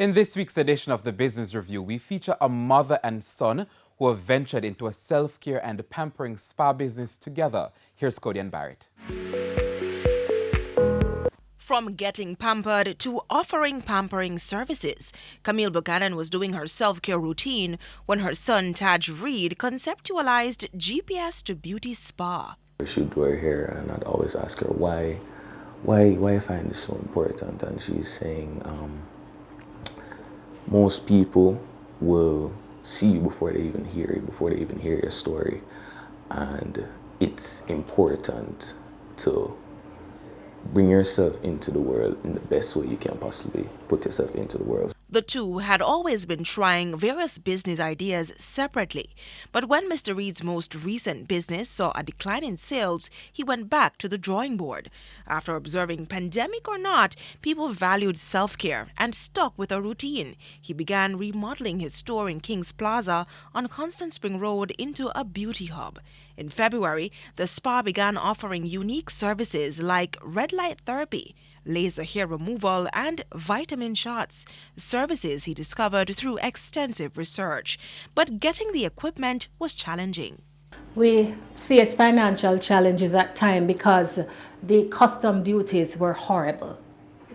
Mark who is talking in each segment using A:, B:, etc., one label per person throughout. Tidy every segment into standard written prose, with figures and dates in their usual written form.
A: In this week's edition of the Business Review, we feature a mother and son who have ventured into a self-care and pampering spa business together. Here's Cody and Barrett.
B: From getting pampered to offering pampering services, Camille Buchanan was doing her self-care routine when her son Taj Reed conceptualized GPS to Beauty Spa.
C: She'd do her hair and I'd always ask her why I find this so important, and she's saying most people will see you before they even hear you, before they even hear your story, and it's important to bring yourself into the world in the best way you can possibly put yourself into the world.
B: The two had always been trying various business ideas separately, but when Mr. Reed's most recent business saw a decline in sales, he went back to the drawing board. After observing, pandemic or not, people valued self-care and stuck with a routine. He began remodeling his store in Kings Plaza on Constant Spring Road into a beauty hub. In February, the spa began offering unique services like red light therapy, laser hair removal, and vitamin shots, services he discovered through extensive research. But getting the equipment was challenging.
D: We faced financial challenges at time because the custom duties were horrible,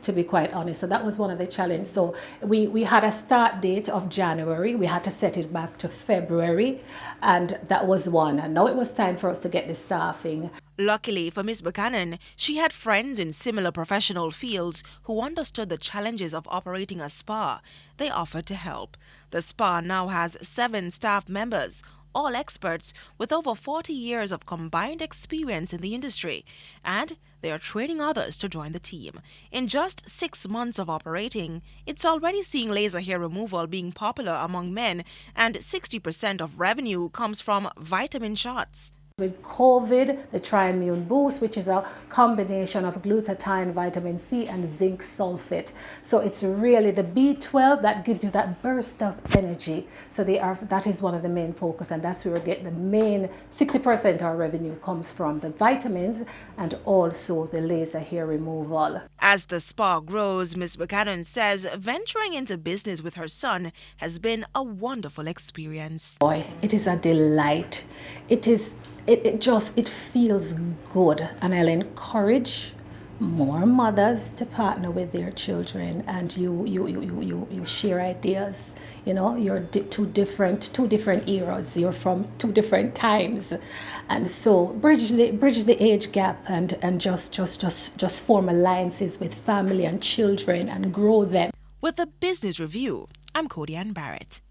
D: to be quite honest. So that was one of the challenges. So we had a start date of January. We had to set it back to February, and that was one. And now it was time for us to get the staffing.
B: Luckily for Ms. Buchanan, she had friends in similar professional fields who understood the challenges of operating a spa. They offered to help. The spa now has 7 staff members, all experts with over 40 years of combined experience in the industry, and they are training others to join the team. In just 6 months of operating, it's already seeing laser hair removal being popular among men, and 60% of revenue comes from vitamin shots.
D: With COVID, the Tri-Immune Boost, which is a combination of glutathione, vitamin C, and zinc sulfate. So it's really the B12 that gives you that burst of energy. So that is one of the main focus, and that's where we get the main 60% of our revenue comes from the vitamins and also the laser hair removal.
B: As the spa grows, Ms. Buchanan says venturing into business with her son has been a wonderful experience.
D: Boy, it is a delight. It feels good, and I'll encourage more mothers to partner with their children, and you share ideas. You know, you're two different eras. You're from 2 different times, and so bridge the age gap and just form alliances with family and children and grow them.
B: With the Business Review, I'm Cody Barrett.